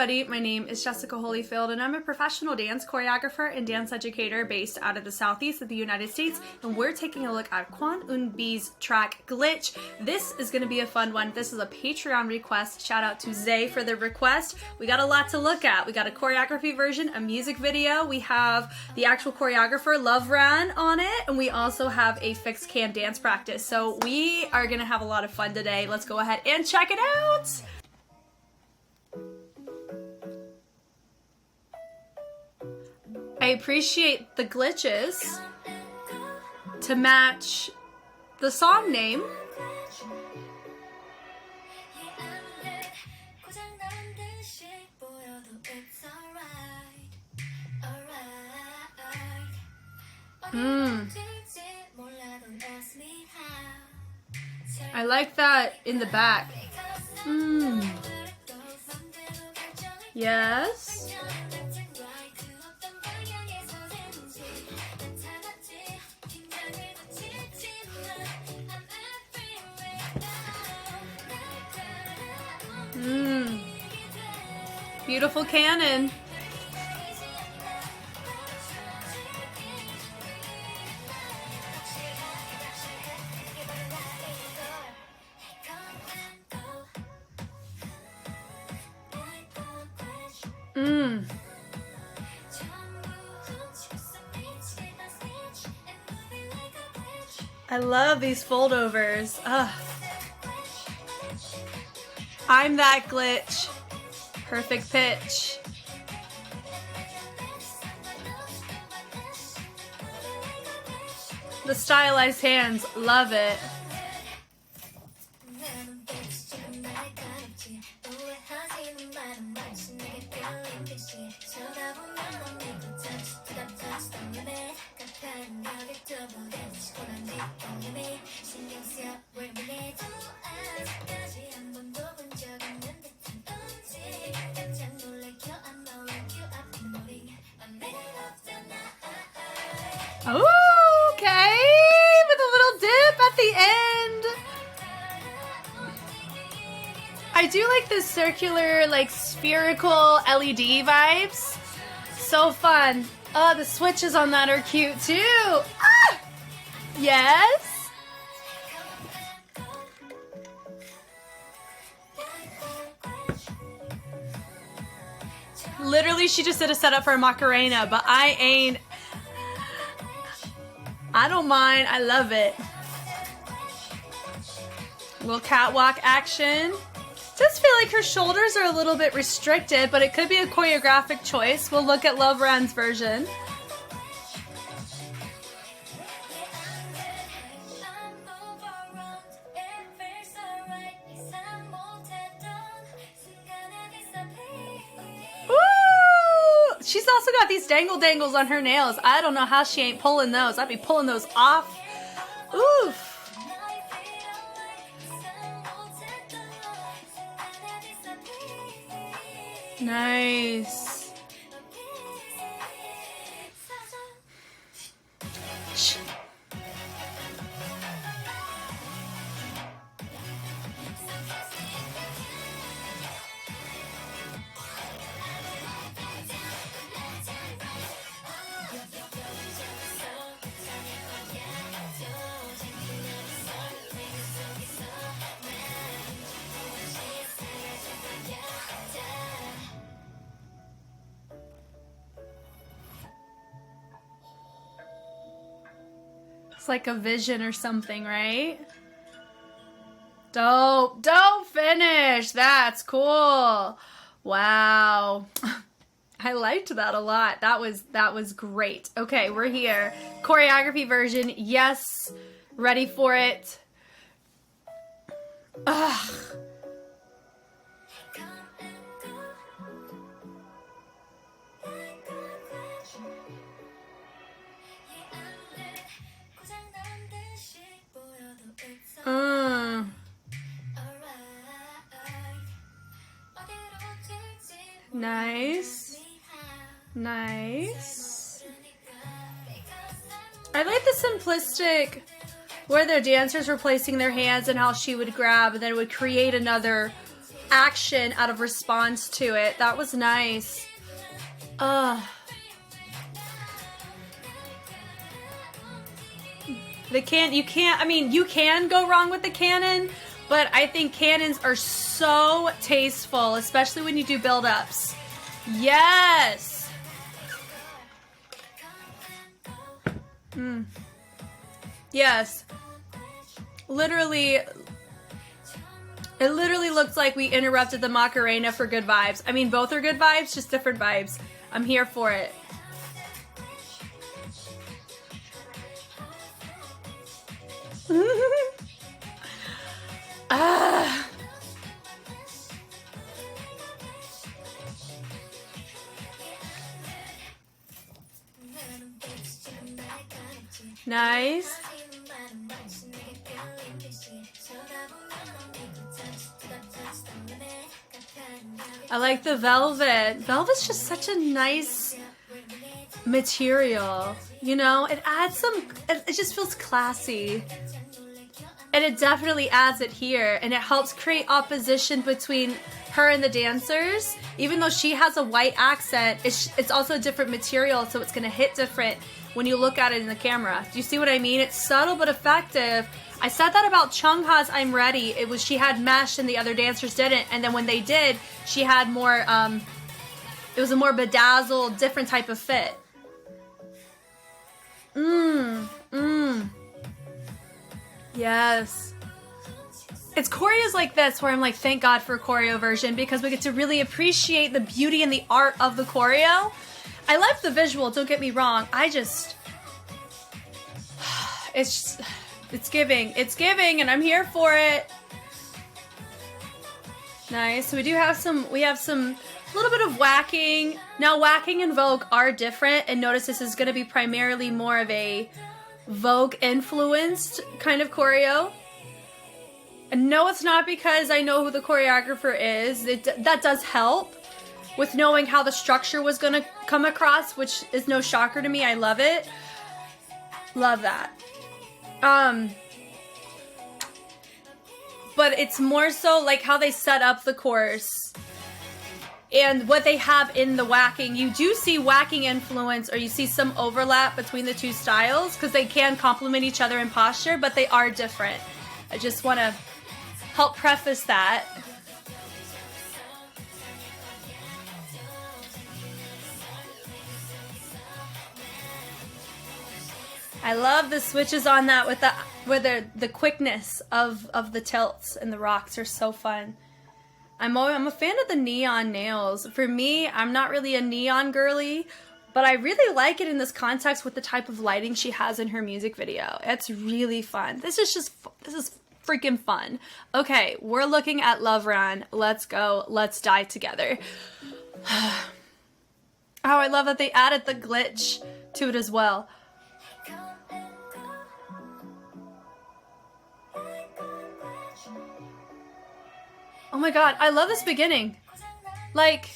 everybody, my name is Jessica Holyfield and I'm a professional dance choreographer and dance educator based out of the southeast of the United States, and we're taking a look at KWON und B's track Glitch. This is going to be a fun one. This is a Patreon request. Shout out to Zay for the request. We got a lot to look at. We got a choreography version, a music video, we have the actual choreographer Love Ran on it, and we also have a fixed cam dance practice. So we are going to have a lot of fun today. Let's go ahead and check it out. I appreciate the glitches to match the song name. I like that in the back. Yes. Beautiful canon. I love these foldovers. Ugh. I'm that glitch. Perfect pitch. The stylized hands, love it. Okay, with a little dip at the end. I do like the circular, like spherical LED vibes. So fun. Oh, the switches on that are cute too. Ah! Yes. Literally, she just did a setup for a Macarena, but I don't mind. I love it. Little catwalk action. Does feel like her shoulders are a little bit restricted, but it could be a choreographic choice. We'll look at Love Ran's version. She's also got these dangles on her nails. I don't know how she ain't pulling those. I'd be pulling those off. Oof. Nice. Like a vision or something, right? Don't finish. That's cool. Wow. I liked that a lot. That was great. Okay, we're here. Choreography version. Yes. Ready for it. Ugh. Nice. Nice. I like the simplistic where the dancers were placing their hands and how she would grab and then it would create another action out of response to it. That was nice. You can go wrong with the cannon, but I think cannons are so tasteful, especially when you do build-ups. Yes! Yes. Literally, it literally looks like we interrupted the Macarena for good vibes. I mean, both are good vibes, just different vibes. I'm here for it. Nice. I like the velvet. Velvet's just such a nice material, you know? It adds some, it just feels classy. And it definitely adds it here, and it helps create opposition between her and the dancers. Even though she has a white accent, it's also a different material, so it's gonna hit different when you look at it in the camera. Do you see what I mean? It's subtle but effective. I said that about Chungha's I'm Ready. It was, she had mesh and the other dancers didn't, and then when they did, she had more, it was a more bedazzled, different type of fit. Yes. It's choreos like this where I'm like, thank God for choreo version, because we get to really appreciate the beauty and the art of the choreo. I love the visual, don't get me wrong. I just, it's giving, and I'm here for it. Nice. So we have some little bit of whacking. Now whacking and Vogue are different, and notice this is going to be primarily more of a Vogue influenced kind of choreo. And no, it's not because I know who the choreographer is. That does help with knowing how the structure was going to come across, which is no shocker to me. I love it. Love that. But it's more so like how they set up the course and what they have in the whacking. You do see whacking influence, or you see some overlap between the two styles, because they can complement each other in posture, but they are different. I just want to help preface that. I love the switches on that with the quickness of the tilts, and the rocks are so fun. I'm a fan of the neon nails. For me, I'm not really a neon girly, but I really like it in this context with the type of lighting she has in her music video. It's really fun. This is freaking fun. Okay, we're looking at Love Run. Let's go. Let's die together. Oh, I love that they added the glitch to it as well. Oh my god, I love this beginning. Like,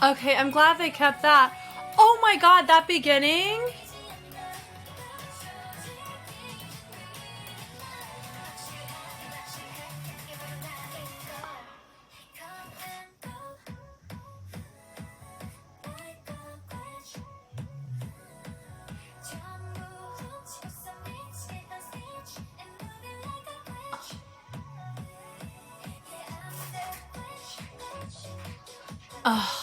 okay, I'm glad they kept that. Oh my god, that beginning. Oh.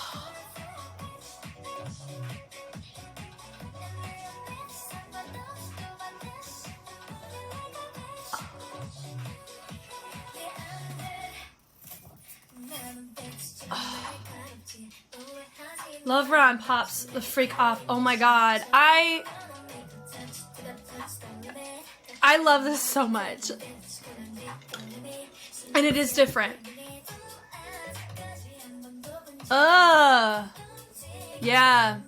Love Run pops the freak off. Oh my god. I love this so much. And it is different. Yeah.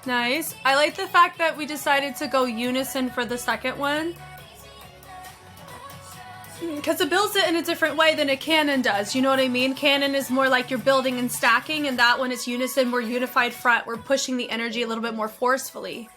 Nice. I like the fact that we decided to go unison for the second one, because it builds it in a different way than a canon does. You know what I mean? Canon is more like you're building and stacking, and that one is unison. We're unified front. We're pushing the energy a little bit more forcefully.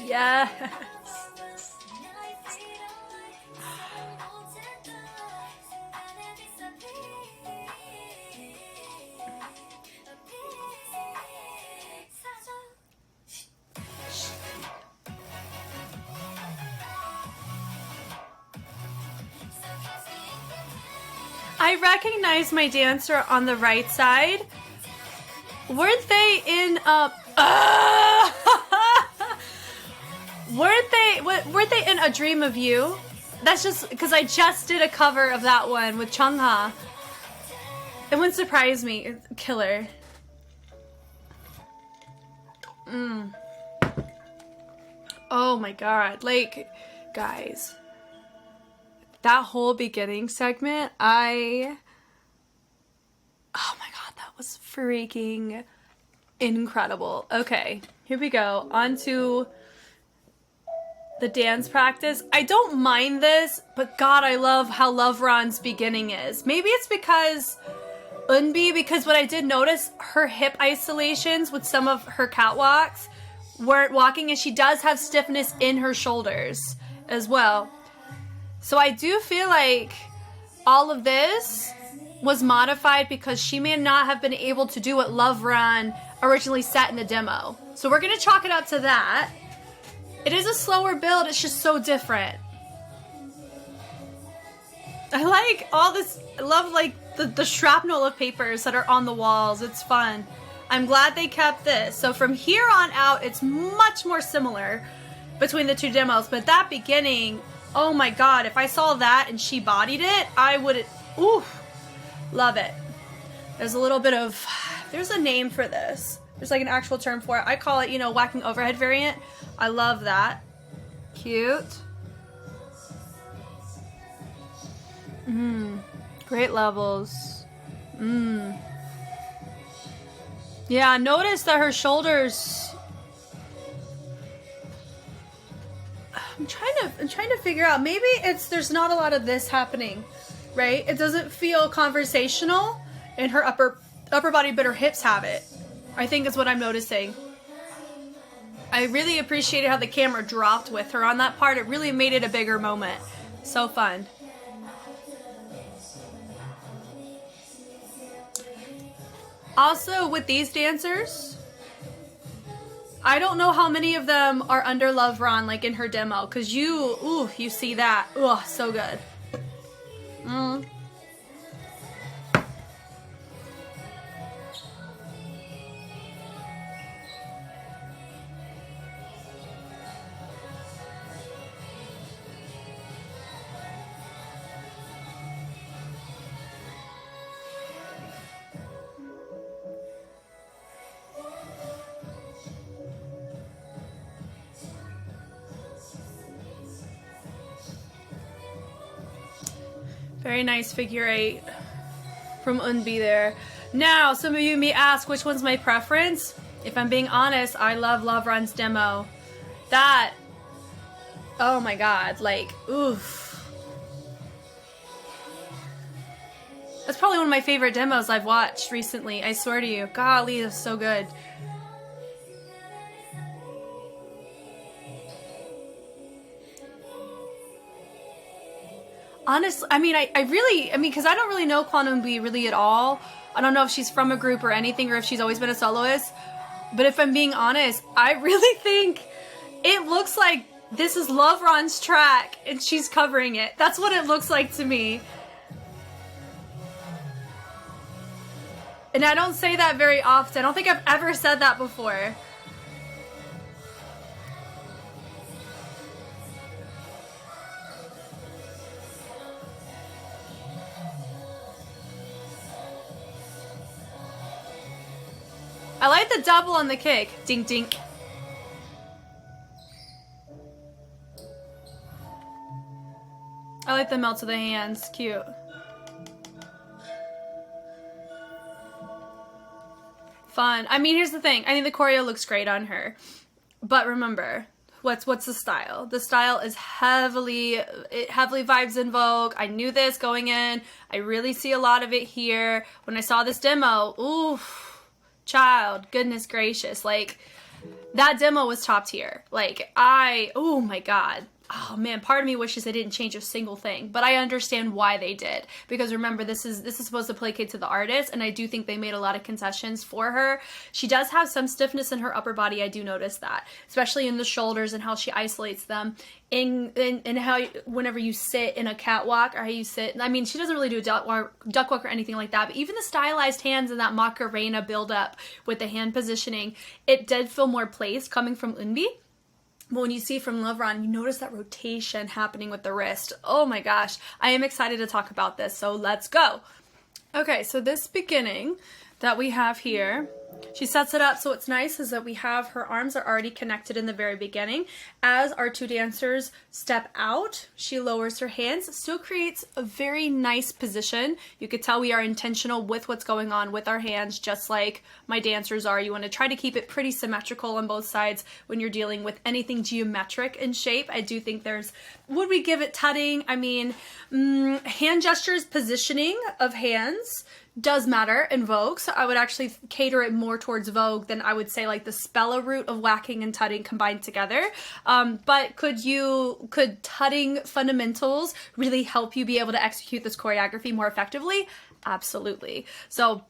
Yes. I recognize my dancer on the right side. Weren't they in weren't they in A Dream of You? That's just because I just did a cover of that one with Chungha. It wouldn't surprise me. It's killer. Oh my god. Like, guys, that whole beginning segment, oh my god, that was freaking incredible. Okay, here we go. On to the dance practice. I don't mind this, but god, I love how Love Ron's beginning is. Maybe it's because Eunbi, because what I did notice, her hip isolations with some of her catwalks weren't walking, and she does have stiffness in her shoulders as well. So I do feel like all of this was modified because she may not have been able to do what Love Ron originally set in the demo. So we're going to chalk it up to that. It is a slower build, it's just so different. I like all this, I love like the shrapnel of papers that are on the walls. It's fun. I'm glad they kept this. So from here on out, it's much more similar between the two demos. But that beginning, oh my god, if I saw that and she bodied it, I would, love it. There's a little bit of, there's a name for this. There's like an actual term for it. I call it, you know, whacking overhead variant. I love that. Cute. Great levels. Yeah, notice that her shoulders, I'm trying to figure out, maybe there's not a lot of this happening, right? It doesn't feel conversational in her upper body, but her hips have it. I think is what I'm noticing. I really appreciated how the camera dropped with her on that part. It really made it a bigger moment. So fun. Also, with these dancers, I don't know how many of them are under Love Ron, like in her demo, because you see that. Ugh, so good. Very nice figure 8 from Eunbi there. Now, some of you may ask, which one's my preference? If I'm being honest, I love Love Ron's demo. That, oh my god, like, oof. That's probably one of my favorite demos I've watched recently, I swear to you. Golly, that's so good. Honestly, I mean, because I don't really know KWON Eun-bi really at all. I don't know if she's from a group or anything, or if she's always been a soloist. But if I'm being honest, I really think it looks like this is Lovron's track and she's covering it. That's what it looks like to me. And I don't say that very often. I don't think I've ever said that before. I like the double on the kick. Dink, dink. I like the melt of the hands. Cute. Fun. I mean, here's the thing. I think the choreo looks great on her. But remember, what's the style? The style is heavily vibes in Vogue. I knew this going in. I really see a lot of it here. When I saw this demo, oof. Child, goodness gracious, like, that demo was top tier. Like, oh my god. Oh man, part of me wishes they didn't change a single thing, but I understand why they did. Because remember, this is supposed to placate to the artist, and I do think they made a lot of concessions for her. She does have some stiffness in her upper body, I do notice that. Especially in the shoulders and how she isolates them. In how, whenever you sit in a catwalk, or how you sit, I mean, she doesn't really do a duck walk or anything like that, but even the stylized hands and that Macarena build up with the hand positioning, it did feel more placed coming from Eun-bi. But when you see from Lovron, you notice that rotation happening with the wrist. Oh my gosh, I am excited to talk about this, so let's go. Okay, so this beginning that we have here, she sets it up so what's nice is that we have her arms are already connected in the very beginning. As our two dancers step out, she lowers her hands, still creates a very nice position. You could tell we are intentional with what's going on with our hands, just like my dancers are. You want to try to keep it pretty symmetrical on both sides when you're dealing with anything geometric in shape. I do think would we give it tutting? I mean, hand gestures, positioning of hands does matter in Vogue, so I would actually cater it more towards Vogue than I would say like the Spella route of whacking and tutting combined together. But could tutting fundamentals really help you be able to execute this choreography more effectively? Absolutely. So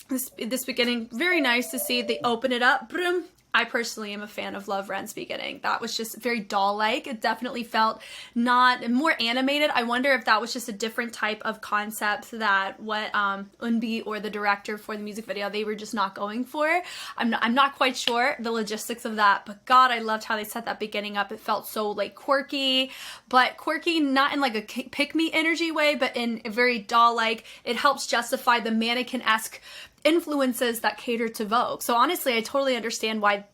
this beginning, very nice to see. They open it up. Broom. I personally am a fan of Lovron's beginning. That was just very doll-like. It definitely felt more animated. I wonder if that was just a different type of concept that what Eun-bi or the director for the music video, they were just not going for. I'm not quite sure the logistics of that, but God, I loved how they set that beginning up. It felt so like quirky, but quirky not in like a pick-me energy way, but in a very doll-like. It helps justify the mannequin-esque influences that cater to Vogue. So honestly, I totally understand why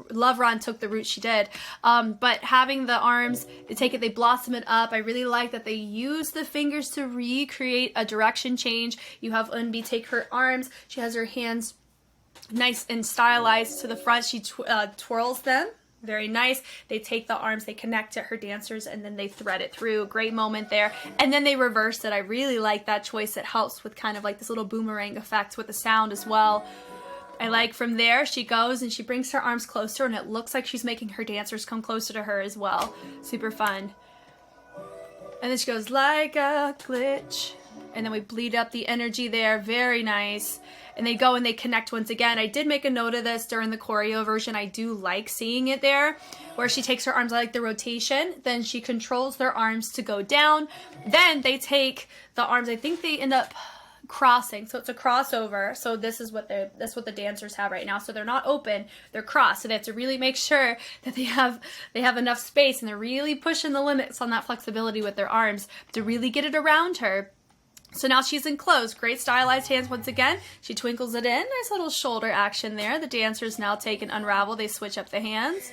Lovron took the route she did. But having the arms, they blossom it up. I really like that they use the fingers to recreate a direction change. You have Eun-bi take her arms. She has her hands nice and stylized to the front. She twirls them. Very nice. They take the arms, they connect to her dancers, and then they thread it through. Great moment there. And then they reverse it. I really like that choice. It helps with kind of like this little boomerang effect with the sound as well. I like from there, she goes and she brings her arms closer, and it looks like she's making her dancers come closer to her as well. Super fun. And then she goes like a glitch. And then we bleed up the energy there. Very nice. And they go and they connect once again. I did make a note of this during the choreo version. I do like seeing it there, where she takes her arms, I like the rotation. Then she controls their arms to go down. Then they take the arms, I think they end up crossing. So it's a crossover. So that's what the dancers have right now. So they're not open, they're crossed. So they have to really make sure that they have enough space, and they're really pushing the limits on that flexibility with their arms to really get it around her. So now she's enclosed. Great stylized hands once again. She twinkles it in. Nice little shoulder action there. The dancers now take and unravel. They switch up the hands.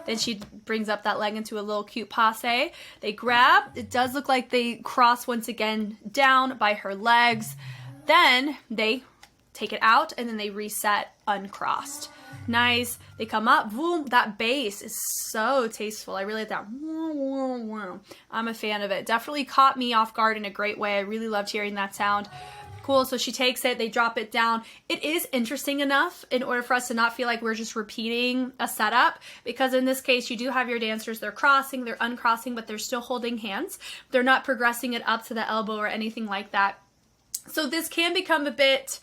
Then she brings up that leg into a little cute passe. They grab. It does look like they cross once again down by her legs. Then they take it out, and then they reset uncrossed. Nice. They come up. Boom. That bass is so tasteful. I really like that. I'm a fan of it. Definitely caught me off guard in a great way. I really loved hearing that sound. Cool, so she takes it, they drop it down. It is interesting enough in order for us to not feel like we're just repeating a setup, because in this case, you do have your dancers, they're crossing, they're uncrossing, but they're still holding hands. They're not progressing it up to the elbow or anything like that. So this can become a bit,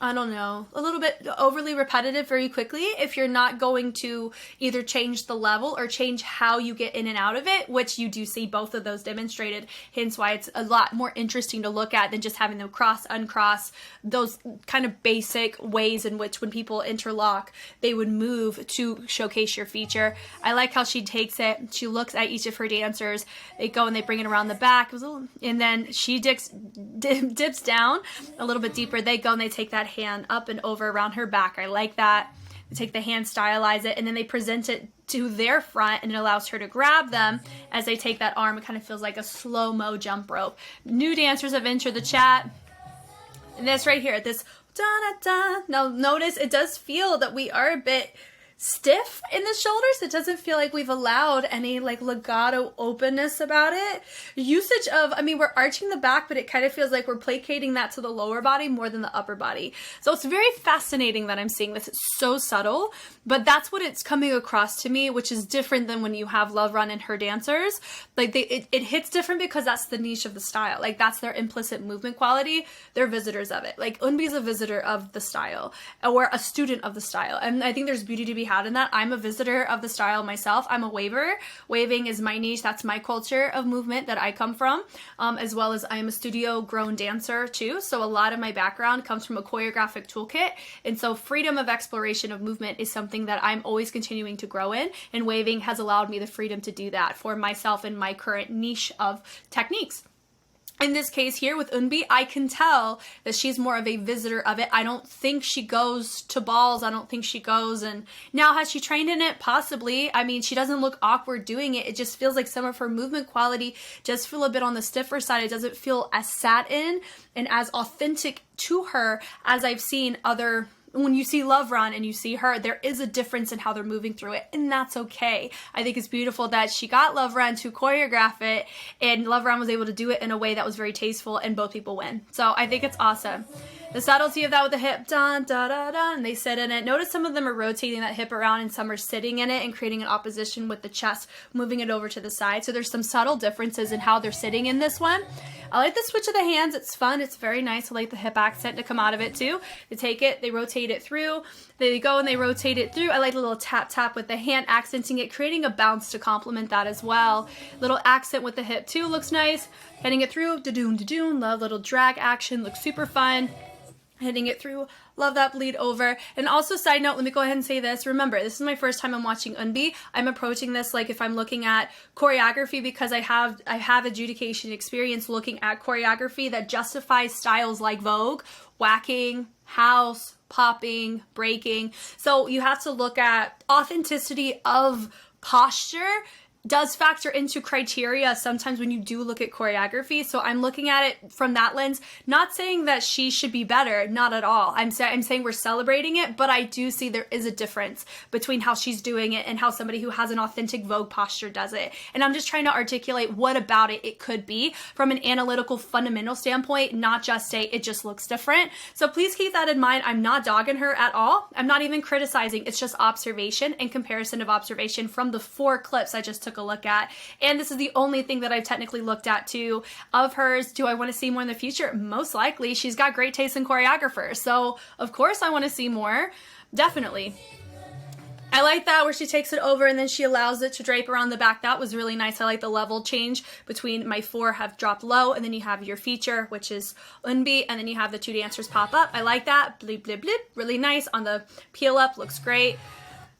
I don't know, a little bit overly repetitive very quickly if you're not going to either change the level or change how you get in and out of it, which you do see both of those demonstrated, hence why it's a lot more interesting to look at than just having them cross, uncross, those kind of basic ways in which when people interlock, they would move to showcase your feature. I like how she takes it, she looks at each of her dancers, they go and they bring it around the back, and then she dips down a little bit deeper, they go and they take that hand up and over around her back. I like that. They take the hand, stylize it, and then they present it to their front, and it allows her to grab them as they take that arm. It kind of feels like a slow-mo jump rope. New dancers have entered the chat. And this right here, this da-da-da. Now notice it does feel that we are a bit stiff in the shoulders. It doesn't feel like we've allowed any like legato openness about it. Usage of, I mean, we're arching the back, but it kind of feels like we're placating that to the lower body more than the upper body. So it's very fascinating that I'm seeing this. It's so subtle, but that's what it's coming across to me, which is different than when you have Love Run and her dancers. Like it hits different because that's the niche of the style. Like that's their implicit movement quality. They're visitors of it. Like Eunbi's a visitor of the style or a student of the style. And I think there's beauty to be had in that. I'm a visitor of the style myself. I'm a waver. Waving is my niche. That's my culture of movement that I come from, as well as I am a studio grown dancer too. So a lot of my background comes from a choreographic toolkit. And so freedom of exploration of movement is something that I'm always continuing to grow in. And waving has allowed me the freedom to do that for myself and my current niche of techniques. In this case here with Eunbi, I can tell that she's more of a visitor of it. I don't think she goes to balls. I don't think she goes, and now has she trained in it? Possibly. I mean, she doesn't look awkward doing it. It just feels like some of her movement quality does feel a bit on the stiffer side. It doesn't feel as sat in and as authentic to her as I've seen other. When you see Love Run and you see her, there is a difference in how they're moving through it, and that's okay. I think it's beautiful that she got Love Run to choreograph it, and Love Run was able to do it in a way that was very tasteful, and both people win. So I think it's awesome. The subtlety of that with the hip, dun, da, da, da, and they sit in it. Notice some of them are rotating that hip around and some are sitting in it and creating an opposition with the chest, moving it over to the side. So there's some subtle differences in how they're sitting in this one. I like the switch of the hands. It's fun. It's very nice. I like the hip accent to come out of it too. They take it, they rotate it through. They go and they rotate it through. I like the little tap tap with the hand, accenting it, creating a bounce to complement that as well. Little accent with the hip too looks nice. Hitting it through, da-doon, da-doon. Love little drag action. Looks super fun. Hitting it through, love that bleed over. And also, side note, let me go ahead and say this. Remember, this is my first time I'm watching Eunbi. I'm approaching this like if I'm looking at choreography, because I have adjudication experience looking at choreography that justifies styles like Vogue, whacking, house, popping, breaking. So you have to look at authenticity of posture does factor into criteria sometimes when you do look at choreography. So I'm looking at it from that lens, not saying that she should be better, not at all. I'm saying we're celebrating it, but I do see there is a difference between how she's doing it and how somebody who has an authentic Vogue posture does it. And I'm just trying to articulate what about it could be from an analytical fundamental standpoint, not just say it just looks different. So please keep that in mind. I'm not dogging her at all. I'm not even criticizing. It's just observation and comparison of observation from the 4 clips I just took a look at. And this is the only thing that I've technically looked at too of hers. Do I want to see more in the future? Most likely. She's got great taste in choreographers. So of course I want to see more. Definitely. I like that where she takes it over and then she allows it to drape around the back. That was really nice. I like the level change between my 4 have dropped low and then you have your feature, which is Eunbi, and then you have the 2 dancers pop up. I like that. Bleep, bleep, bleep. Really nice on the peel up. Looks great.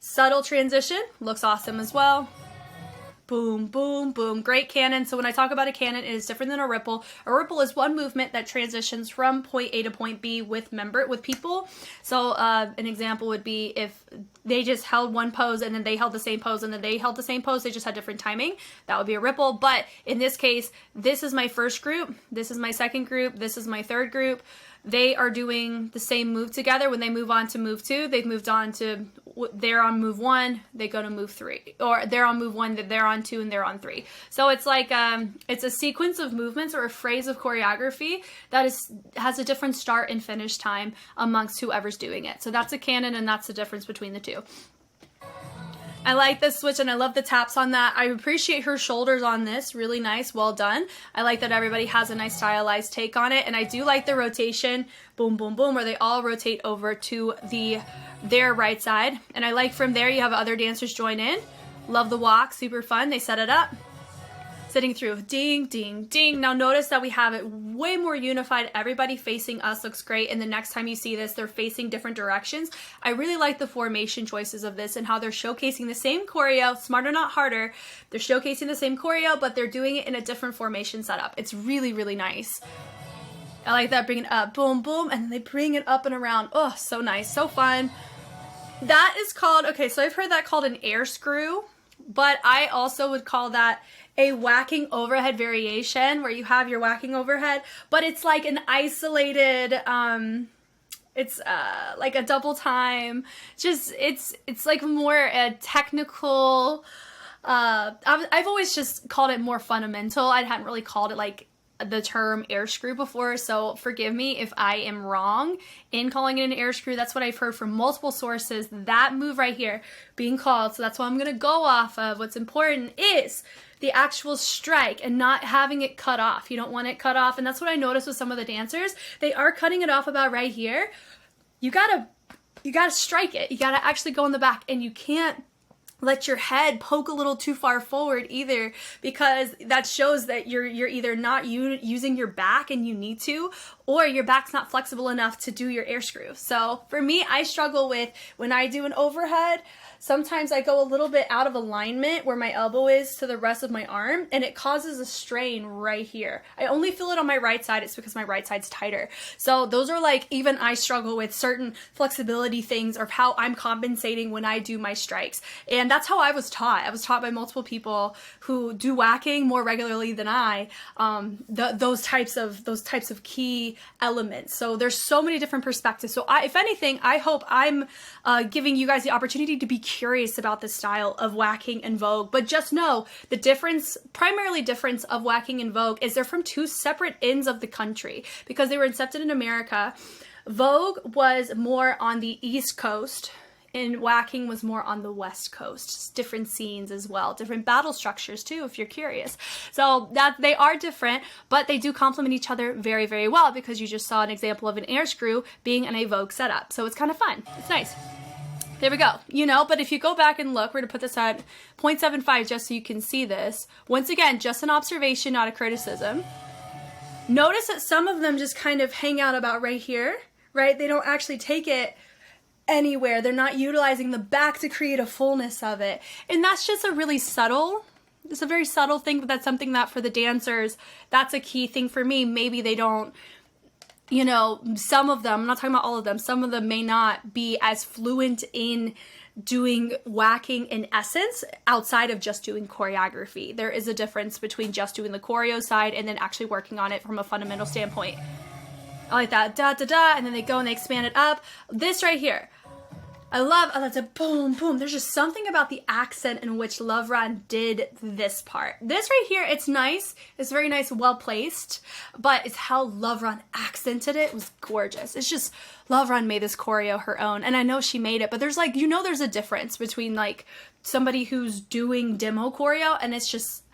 Subtle transition. Looks awesome as well. Boom, boom, boom. Great canon. So when I talk about a canon, it is different than a ripple. A ripple is one movement that transitions from point A to point B with people. So an example would be if they just held one pose and then they held the same pose and then they held the same pose, they just had different timing. That would be a ripple. But in this case, this is my first group. This is my second group. This is my third group. they are doing the same move together. When they move on to move 2, they've moved on to, they're on move 1, they go to move 3, or they're on move 1, they're on 2, and they're on 3. So it's like it's a sequence of movements or a phrase of choreography that has a different start and finish time amongst whoever's doing it. So that's a canon, and that's the difference between the two. I like this switch, and I love the taps on that. I appreciate her shoulders on this. Really nice. Well done. I like that everybody has a nice stylized take on it, and I do like the rotation, boom, boom, boom, where they all rotate over to their right side. And I like from there you have other dancers join in. Love the walk. Super fun. They set it up. Sitting through, ding, ding, ding. Now notice that we have it way more unified. Everybody facing us looks great. And the next time you see this, they're facing different directions. I really like the formation choices of this and how they're showcasing the same choreo, smarter not harder. They're showcasing the same choreo, but they're doing it in a different formation setup. It's really, really nice. I like that, bring it up, boom, boom, and they bring it up and around. Oh, so nice, so fun. That is called, okay, so I've heard that called an air screw, but I also would call that a whacking overhead variation, where you have your whacking overhead, but it's like an isolated, it's like a double time. Just it's like more a technical. I've always just called it more fundamental. I hadn't really called it like the term air screw before, so forgive me if I am wrong in calling it an air screw. That's what I've heard from multiple sources, that move right here being called, so that's what I'm gonna go off of. What's important is the actual strike and not having it cut off. You don't want it cut off, and that's what I noticed with some of the dancers. They are cutting it off about right here. You gotta strike it. You gotta actually go in the back, and you can't let your head poke a little too far forward either, because that shows that you're either not using your back and you need to, or your back's not flexible enough to do your air screw. So for me, I struggle with when I do an overhead. Sometimes I go a little bit out of alignment where my elbow is to the rest of my arm, and it causes a strain right here. I only feel it on my right side. It's because my right side's tighter. So those are like, even I struggle with certain flexibility things of how I'm compensating when I do my strikes. And that's how I was taught. I was taught by multiple people who do whacking more regularly than I, those types of key elements. So there's so many different perspectives. So if anything, I hope I'm giving you guys the opportunity to be curious about the style of whacking and Vogue, but just know the difference, primarily difference of whacking and Vogue is they're from two separate ends of the country because they were incepted in America. Vogue was more on the East Coast and whacking was more on the West Coast. Different scenes as well, different battle structures too, if you're curious. So that they are different, but they do complement each other very, very well, because you just saw an example of an air screw being in a Vogue setup. So it's kind of fun. It's nice. There we go. You know, but if you go back and look, we're going to put this at 0.75 just so you can see this. Once again, just an observation, not a criticism. Notice that some of them just kind of hang out about right here, right? They don't actually take it anywhere. They're not utilizing the back to create a fullness of it. And that's just a really subtle, it's a very subtle thing, but that's something that for the dancers, that's a key thing for me. Maybe they don't, you know, some of them, I'm not talking about all of them, some of them may not be as fluent in doing whacking in essence outside of just doing choreography. There is a difference between just doing the choreo side and then actually working on it from a fundamental standpoint. I like that, da da da, and then they go and they expand it up. This right here, I love a boom, boom. There's just something about the accent in which Lovran did this part. This right here, it's nice. It's very nice, well placed, but it's how Lovran accented it. It was gorgeous. It's just, Lovran made this choreo her own, and I know she made it, but there's like, you know, there's a difference between like somebody who's doing demo choreo, and it's just,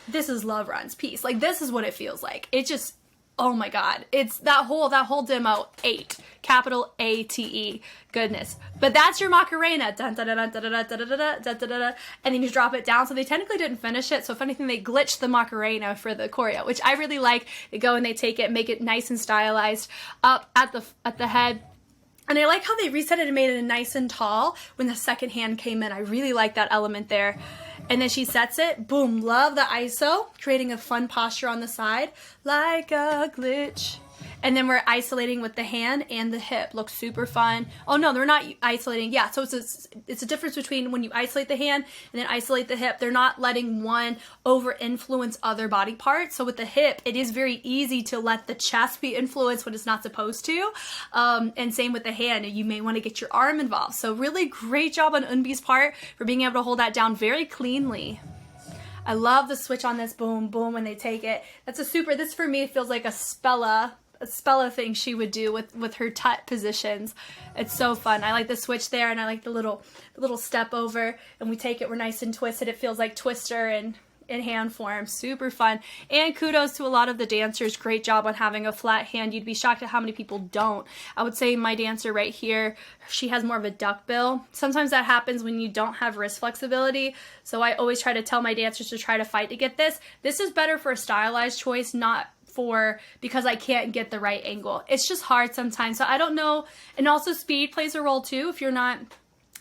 this is Lovran's piece. Like, this is what it feels like. It just, oh my God, it's that whole demo, 8, capital A-T-E, goodness. But that's your Macarena, dun, dun, dun, dun, dun, dun, dun, dun, dun, dun, dun, dun, and then you drop it down. So they technically didn't finish it. So if anything, they glitched the Macarena for the choreo, which I really like. They go and they take it, make it nice and stylized up at the head. And I like how they reset it and made it nice and tall when the second hand came in. I really like that element there. And then she sets it, boom, love the ISO, creating a fun posture on the side, like a glitch. And then we're isolating with the hand and the hip. Looks super fun. Oh no, they're not isolating. Yeah, so it's a difference between when you isolate the hand and then isolate the hip. They're not letting one over influence other body parts. So with the hip, it is very easy to let the chest be influenced when it's not supposed to. And same with the hand. You may want to get your arm involved. So really great job on Eunbi's part for being able to hold that down very cleanly. I love the switch on this boom, boom when they take it. That's a super, this for me feels like a Spella thing she would do with her tut positions. It's so fun. I like the switch there, and I like the little step over, and we take it, we're nice and twisted. It feels like Twister and in hand form. Super fun. And kudos to a lot of the dancers. Great job on having a flat hand. You'd be shocked at how many people don't. I would say my dancer right here, she has more of a duck bill. Sometimes that happens when you don't have wrist flexibility. So I always try to tell my dancers to try to fight to get this. This is better for a stylized choice, not for because I can't get the right angle. It's just hard sometimes. So I don't know. And also speed plays a role too. If you're not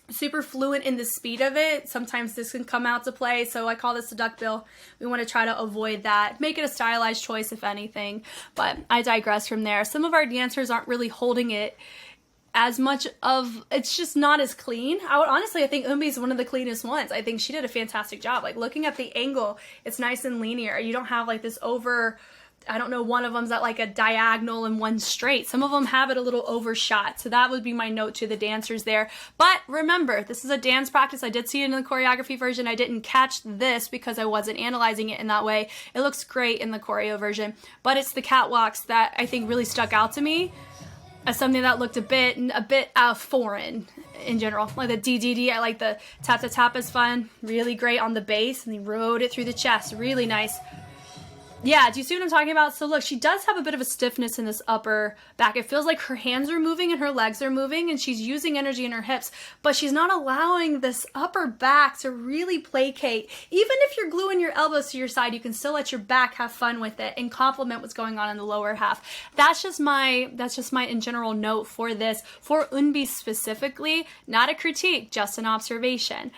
super fluent in the speed of it, sometimes this can come out to play. So I call this a duck bill. We want to try to avoid that. Make it a stylized choice if anything, but I digress from there. Some of our dancers aren't really holding it as much of, it's just not as clean. I think Eunbi is one of the cleanest ones. I think she did a fantastic job. Like looking at the angle, it's nice and linear. You don't have like this over, I don't know, one of them's at like a diagonal and one straight. Some of them have it a little overshot. So that would be my note to the dancers there. But remember, this is a dance practice. I did see it in the choreography version. I didn't catch this because I wasn't analyzing it in that way. It looks great in the choreo version, but it's the catwalks that I think really stuck out to me as something that looked a bit foreign in general. Like the DDD, I like the tap to tap is fun. Really great on the base, and he rode it through the chest. Really nice. Yeah, do you see what I'm talking about? So look, she does have a bit of a stiffness in this upper back. It feels like her hands are moving and her legs are moving, and she's using energy in her hips, but she's not allowing this upper back to really placate. Even if you're gluing your elbows to your side, you can still let your back have fun with it and complement what's going on in the lower half. That's just my in general note for this, for Eunbi specifically, not a critique, just an observation.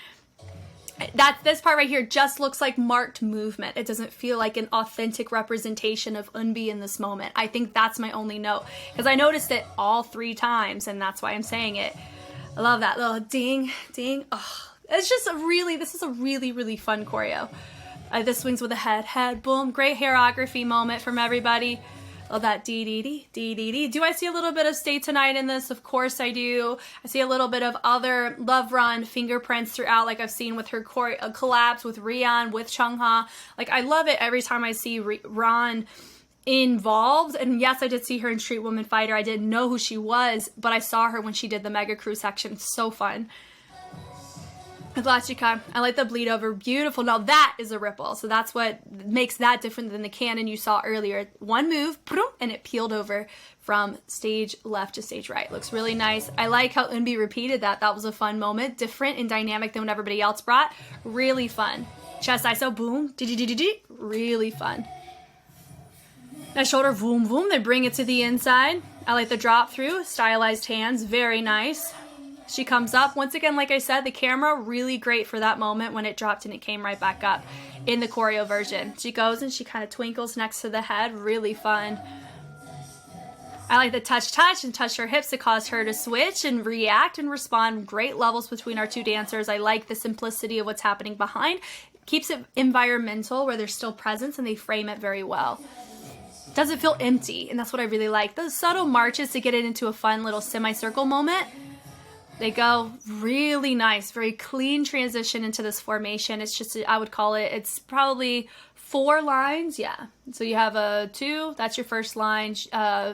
This part right here just looks like marked movement. It doesn't feel like an authentic representation of Eunbi in this moment. I think that's my only note, because I noticed it all 3 times, and that's why I'm saying it. I love that little ding, ding. Oh, it's just this is a really, really fun choreo. This swings with a head, boom. Great choreography moment from everybody. Love that dee-dee-dee, dee-dee-dee. Do I see a little bit of Stay Tonight in this? Of course I do. I see a little bit of other Love Run fingerprints throughout, like I've seen with her collabs with Rian, with Chungha. Like, I love it every time I see Ran involved. And yes, I did see her in Street Woman Fighter. I didn't know who she was, but I saw her when she did the Mega Crew section. It's so fun. Glachika, I like the bleed over. Beautiful. Now that is a ripple. So that's what makes that different than the cannon you saw earlier. One move, and it peeled over from stage left to stage right. Looks really nice. I like how Eunbi repeated that. That was a fun moment. Different and dynamic than what everybody else brought. Really fun. Chest ISO, boom. Really fun. Nice shoulder, boom, boom. They bring it to the inside. I like the drop through. Stylized hands. Very nice. She comes up. Once again, like I said, the camera, really great for that moment when it dropped and it came right back up in the choreo version. She goes and she kind of twinkles next to the head. Really fun. I like the touch and touch her hips to cause her to switch and react and respond. Great levels between our 2 dancers. I like the simplicity of what's happening behind. Keeps it environmental where there's still presence, and they frame it very well. Doesn't feel empty, and that's what I really like. Those subtle marches to get it into a fun little semicircle moment. They go really nice, very clean transition into this formation. It's just, I would call it, it's probably 4 lines. Yeah. So you have a 2, that's your first line.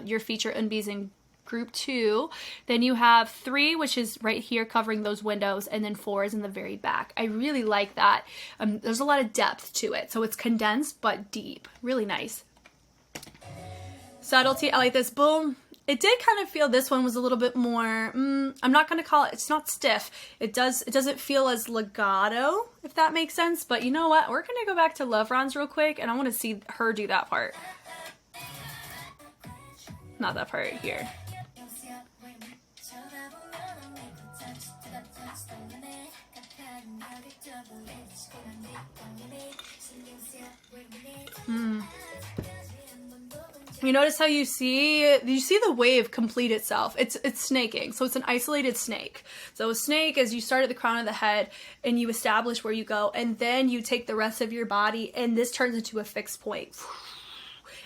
Your feature Eunbi's in group 2. Then you have 3, which is right here covering those windows, and then 4 is in the very back. I really like that. There's a lot of depth to it. So it's condensed, but deep. Really nice. Subtlety, I like this, boom. It did kind of feel this one was a little bit more, I'm not going to call it, it's not stiff. It doesn't feel as legato, if that makes sense. But you know what? We're going to go back to Love Ron's real quick, and I want to see her do that part. Not that part here. You notice how you see the wave complete itself. It's snaking, so it's an isolated snake. So a snake is you start at the crown of the head and you establish where you go, and then you take the rest of your body, and this turns into a fixed point.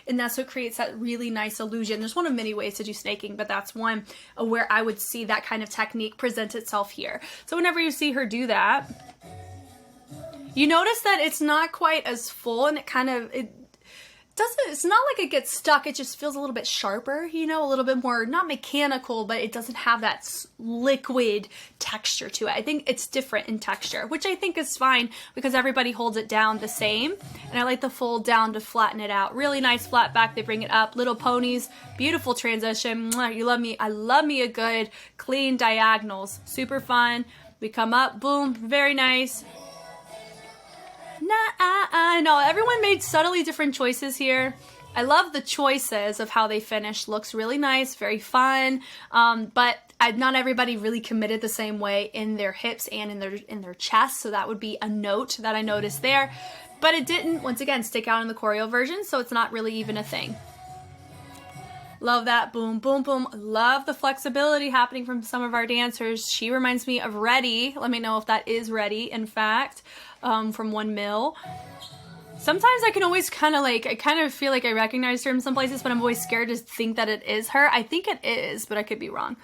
And that's what creates that really nice illusion. There's one of many ways to do snaking, but that's one where I would see that kind of technique present itself here. So whenever you see her do that, you notice that it's not quite as full, and it's not like it gets stuck, it just feels a little bit sharper, you know, a little bit more, not mechanical, but it doesn't have that liquid texture to it. I think it's different in texture, which I think is fine because everybody holds it down the same, and I like the fold down to flatten it out. Really nice flat back, they bring it up, little ponies, beautiful transition. You love me, I love me a good clean diagonals, super fun. We come up, boom, very nice. I know everyone made subtly different choices here. I love the choices of how they finished. Looks really nice, very fun. But not everybody really committed the same way in their hips and in their chest. So that would be a note that I noticed there. But it didn't, once again, stick out in the choreo version, so it's not really even a thing. Love that, boom, boom, boom. Love the flexibility happening from some of our dancers. She reminds me of Ready. Let me know if that is Ready, in fact, from 1 Mil. Sometimes I can always I kind of feel like I recognize her in some places, but I'm always scared to think that it is her. I think it is, but I could be wrong.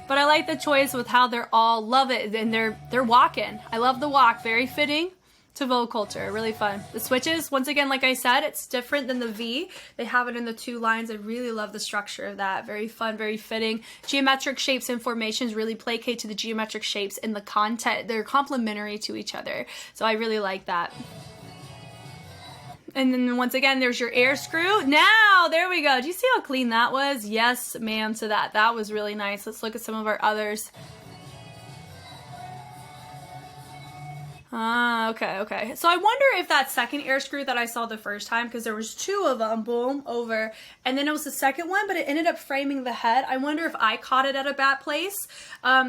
But I like the choice with how they're all, love it, and they're walking. I love the walk, very fitting to Vogue culture, really fun. The switches, once again, like I said, it's different than the V. They have it in the 2 lines. I really love the structure of that. Very fun, very fitting. Geometric shapes and formations really placate to the geometric shapes in the content. They're complementary to each other. So I really like that. And then once again, there's your air screw. Now, there we go. Do you see how clean that was? Yes, ma'am, to that. That was really nice. Let's look at some of our others. Okay. So I wonder if that second air screw that I saw the first time, because there was 2 of them, boom, over, and then it was the second one, but it ended up framing the head. I wonder if I caught it at a bad place,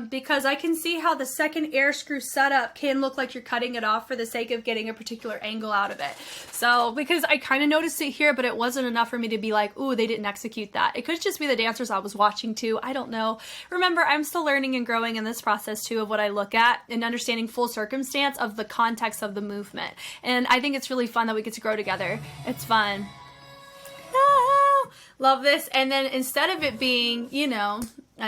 because I can see how the second air screw setup can look like you're cutting it off for the sake of getting a particular angle out of it. So, because I kind of noticed it here, but it wasn't enough for me to be like, ooh, they didn't execute that. It could just be the dancers I was watching too. I don't know. Remember, I'm still learning and growing in this process too of what I look at and understanding full circumstance of the context of the movement. And I think it's really fun that we get to grow together. It's fun. Love this. And then instead of it being, you know,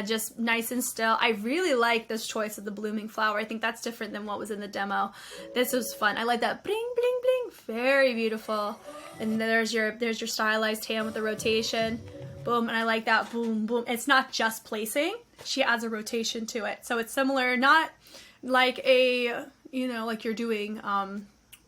just nice and still, I really like this choice of the blooming flower. I think that's different than what was in the demo. This was fun. I like that bling, bling, bling. Very beautiful. And there's your stylized hand with the rotation. Boom. And I like that boom, boom. It's not just placing. She adds a rotation to it. So it's similar, not like a, you know, like you're doing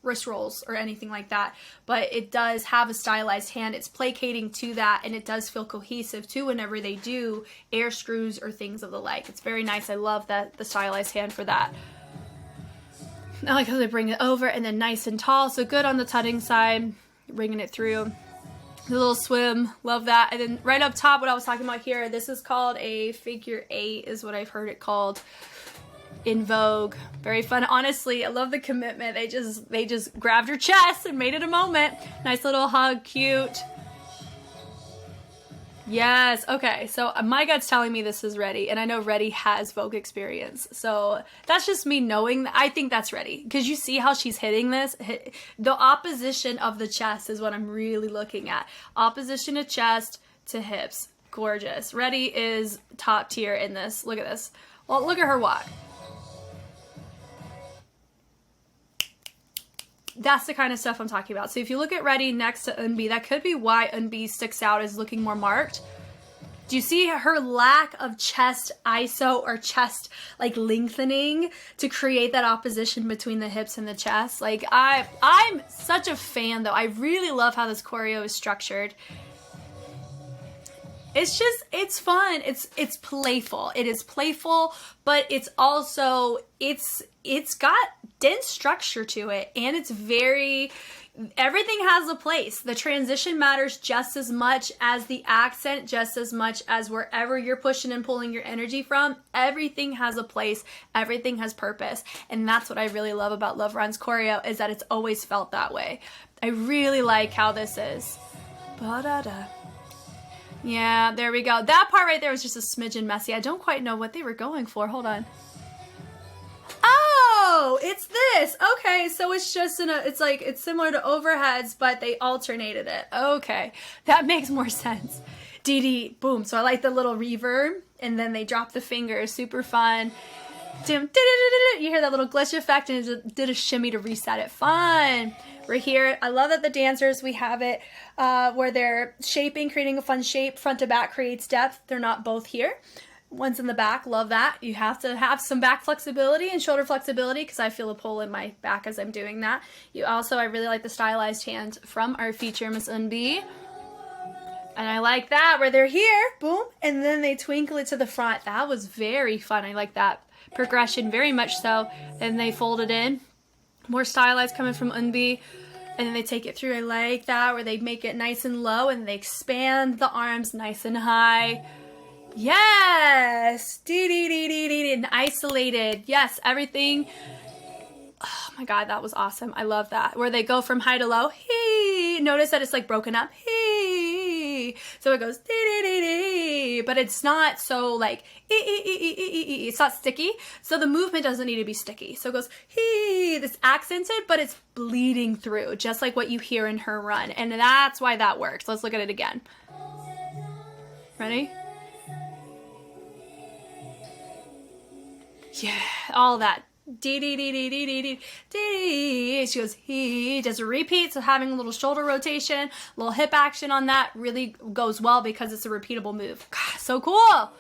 wrist rolls or anything like that, but it does have a stylized hand. It's placating to that, and it does feel cohesive too whenever they do air screws or things of the like. It's very nice. I love that, the stylized hand for that. I like how they bring it over and then nice and tall. So good on the tutting side, bringing it through. The little swim, love that. And then right up top, what I was talking about here, this is called a figure 8 is what I've heard it called in Vogue. Very fun. Honestly, I love the commitment. They just grabbed her chest and made it a moment. Nice little hug, cute. Yes, okay, so my gut's telling me this is Ready, and I know Ready has Vogue experience, so that's just me knowing that. I think that's Ready, because you see how she's hitting this? The opposition of the chest is what I'm really looking at. Opposition of chest to hips. Gorgeous. Ready is top tier in this. Look at this. Well, look at her walk. That's the kind of stuff I'm talking about. So if you look at Ready next to EUN, that could be why EUN sticks out as looking more marked. Do you see her lack of chest iso or chest like lengthening to create that opposition between the hips and the chest? Like I'm such a fan though. I really love how this choreo is structured. It's just, it's fun. It's playful. It is playful, but it's also, it's got dense structure to it, and it's very, everything has a place. The transition matters just as much as the accent, just as much as wherever you're pushing and pulling your energy from. Everything has a place. Everything has purpose. And that's what I really love about Love Runs choreo, is that it's always felt that way. I really like how this is. Ba-da-da. Yeah, there we go. That part right there was just a smidgen messy. I don't quite know what they were going for. Hold on. Oh, it's this. Okay, so it's just it's similar to overheads, but they alternated it. Okay, that makes more sense. Dee dee, boom. So I like the little reverb, and then they drop the fingers. Super fun. You hear that little glitch effect, and it did a shimmy to reset it. Fun. We're here. I love that the dancers, we have it where they're shaping, creating a fun shape. Front to back creates depth. They're not both here. One's in the back. Love that. You have to have some back flexibility and shoulder flexibility because I feel a pull in my back as I'm doing that. You also, I really like the stylized hand from our feature, Miss Eunbi. And I like that where they're here, boom, and then they twinkle it to the front. That was very fun. I like that progression very much so. And they fold it in. More stylized coming from Eunbi. And then they take it through. I like that where they make it nice and low and they expand the arms nice and high. Yes! Dee dee dee dee dee, and isolated. Yes, everything. Oh my god, that was awesome. I love that. Where they go from high to low. Hee. Notice that it's like broken up. Hee. So it goes dee dee dee dee. But it's not so like it's not sticky. So the movement doesn't need to be sticky. So it goes hee. It's accented, but it's bleeding through, just like what you hear in her run. And that's why that works. Let's look at it again. Ready? Yeah, all that. Dee dee dee dee dee dee dee dee. She goes he. Does a repeat, so having a little shoulder rotation, a little hip action on that really goes well because it's a repeatable move. God, so cool.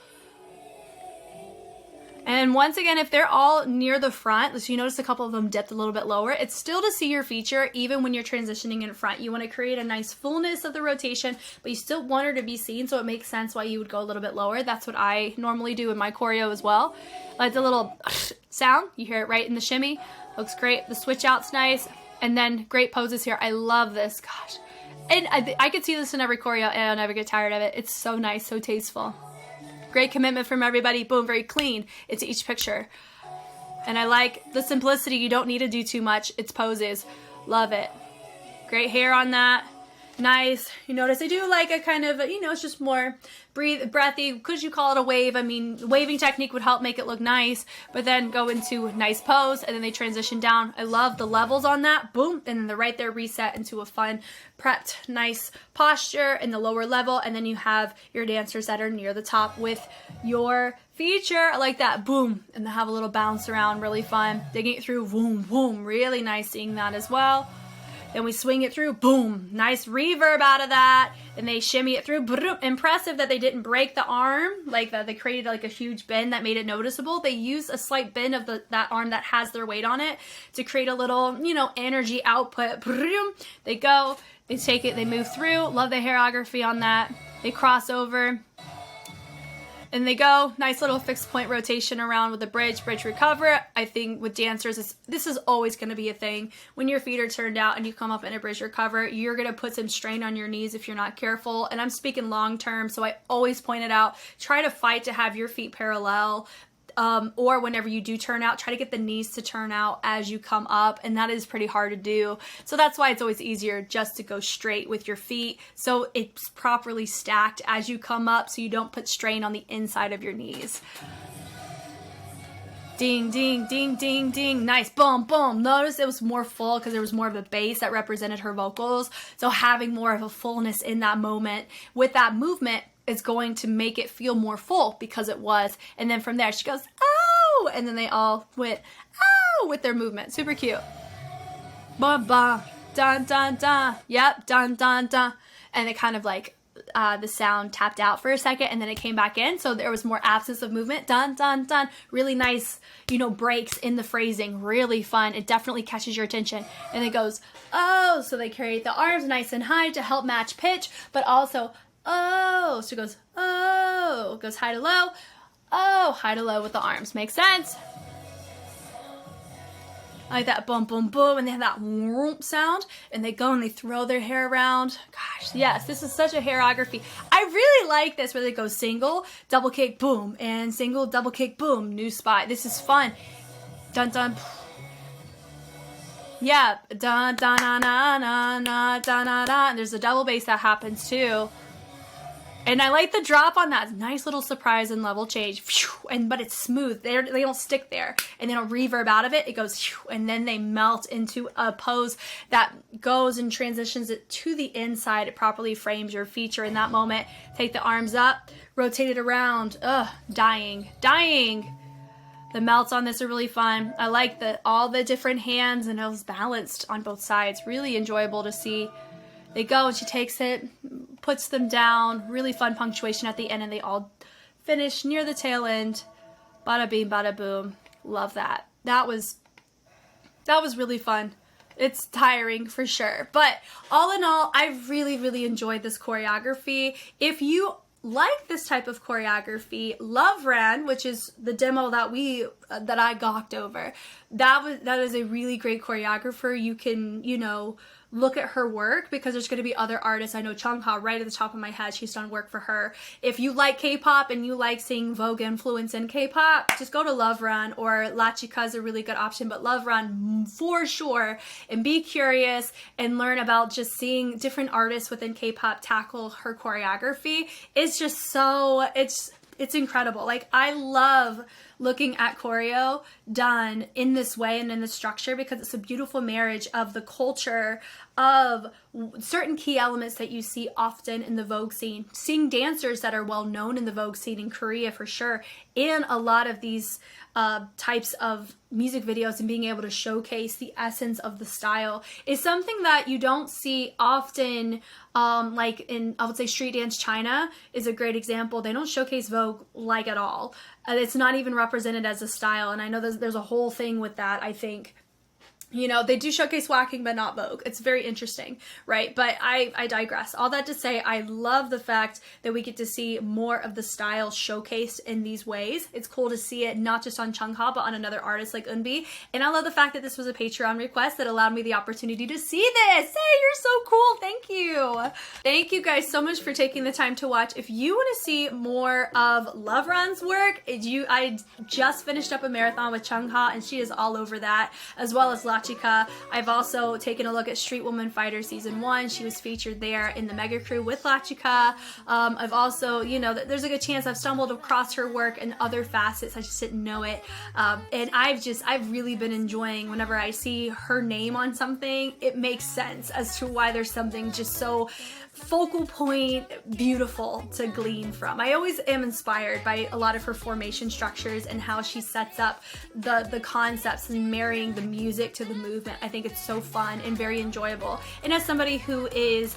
And once again, if they're all near the front, so you notice a couple of them dipped a little bit lower, it's still to see your feature even when you're transitioning in front. You want to create a nice fullness of the rotation, but you still want her to be seen, so it makes sense why you would go a little bit lower. That's what I normally do in my choreo as well. Like the little sound, you hear it right in the shimmy. Looks great. The switch out's nice. And then great poses here. I love this. Gosh. And I could see this in every choreo and I'll never get tired of it. It's so nice, so tasteful. Great commitment from everybody. Boom, very clean into each picture. And I like the simplicity. You don't need to do too much. It's poses. Love it. Great hair on that. Nice. You notice I do like a kind of, it's just more breathy. Could you call it a wave? I mean, waving technique would help make it look nice, but then go into nice pose and then they transition down. I love the levels on that. Boom. And then they're right there reset into a fun, prepped, nice posture in the lower level. And then you have your dancers that are near the top with your feature. I like that. Boom. And they have a little bounce around. Really fun. Digging it through. Boom, boom. Really nice seeing that as well. Then we swing it through, boom, nice reverb out of that. And they shimmy it through, boom. Impressive that they didn't break the arm, like that they created like a huge bend that made it noticeable. They use a slight bend of that arm that has their weight on it to create a little, energy output. Boom. They go, they take it, they move through. Love the choreography on that. They cross over. And they go, nice little fixed point rotation around with the bridge recover. I think with dancers, this is always going to be a thing. When your feet are turned out and you come up in a bridge recover, you're going to put some strain on your knees if you're not careful. And I'm speaking long term, so I always point it out. Try to fight to have your feet parallel. Or whenever you do turn out, try to get the knees to turn out as you come up, and that is pretty hard to do. So that's why it's always easier just to go straight with your feet so it's properly stacked as you come up so you don't put strain on the inside of your knees. Ding, ding, ding, ding, ding. Nice. Boom, boom. Notice it was more full because there was more of a bass that represented her vocals. So having more of a fullness in that moment with that movement is going to make it feel more full because it was. And then from there she goes, oh, and then they all went, oh, with their movement. Super cute. Ba ba, dun dun dun. Yep, dun dun dun. And it kind of like the sound tapped out for a second and then it came back in. So there was more absence of movement. Dun dun dun. Really nice, breaks in the phrasing. Really fun. It definitely catches your attention. And it goes, oh, so they create the arms nice and high to help match pitch, but also oh, so it goes, oh, it goes high to low, oh, high to low with the arms. Makes sense? I like that boom, boom, boom, and they have that whoop sound, and they go and they throw their hair around. Gosh, yes, this is such a choreography. I really like this where they go single, double kick, boom, and single, double kick, boom, new spot. This is fun. Dun, dun. Yeah, dun, dun, na, na, na, na, dun, na, na. There's a double bass that happens too. And I like the drop on that nice little surprise and level change. But it's smooth. They don't stick there. And they don't reverb out of it. It goes, and then they melt into a pose that goes and transitions it to the inside. It properly frames your feature in that moment. Take the arms up, rotate it around. Ugh, dying. The melts on this are really fun. I like all the different hands, and it was balanced on both sides. Really enjoyable to see. They go and she takes it, puts them down. Really fun punctuation at the end, and they all finish near the tail end. Bada bing, bada boom. Love that. That was really fun. It's tiring for sure. But all in all, I really enjoyed this choreography. If you like this type of choreography, Love Ran, which is the demo that I gawked over, that is a really great choreographer. You can, look at her work, because there's going to be other artists. I know Chungha, right at the top of my head, she's done work for her. If you like K-pop and you like seeing Vogue influence in K-pop, just go to Love Run, or La Chica is a really good option, but Love Run for sure. And be curious and learn about just seeing different artists within K-pop tackle her choreography. It's just so, it's incredible. Like, I love looking at choreo done in this way and in this structure, because it's a beautiful marriage of the culture of certain key elements that you see often in the Vogue scene. Seeing dancers that are well known in the Vogue scene in Korea for sure, in a lot of these types of music videos, and being able to showcase the essence of the style is something that you don't see often. Like in, I would say, street dance China is a great example. They don't showcase Vogue like at all. It's not even represented as a style, and I know there's a whole thing with that, I think. They do showcase whacking, but not Vogue. It's very interesting, right? But I digress. All that to say, I love the fact that we get to see more of the style showcased in these ways. It's cool to see it not just on Chungha, but on another artist like Eunbi. And I love the fact that this was a Patreon request that allowed me the opportunity to see this. Hey, you're so cool. Thank you. Thank you guys so much for taking the time to watch. If you want to see more of Love Run's work, I just finished up a marathon with Chungha, and she is all over that, as well as La Chica. I've also taken a look at Street Woman Fighter Season 1. She was featured there in the Mega Crew with La Chica. I've also, there's a good chance I've stumbled across her work in other facets. I just didn't know it. And I've really been enjoying whenever I see her name on something. It makes sense as to why there's something just so focal point beautiful to glean from. I always am inspired by a lot of her formation structures and how she sets up the concepts and marrying the music to the movement. I think it's so fun and very enjoyable. And as somebody who is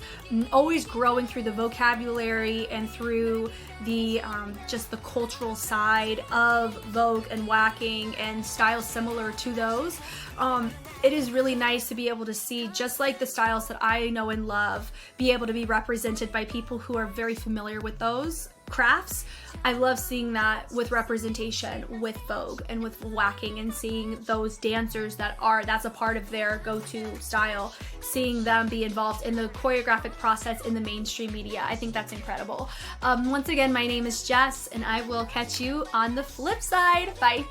always growing through the vocabulary and through the just the cultural side of Vogue and whacking and styles similar to those, it is really nice to be able to see, just like the styles that I know and love, be able to be represented by people who are very familiar with those crafts. I love seeing that with representation with Vogue and with whacking, and seeing those dancers that's a part of their go-to style, seeing them be involved in the choreographic process in the mainstream media. I think that's incredible. Once again, my name is Jess, and I will catch you on the flip side. Bye.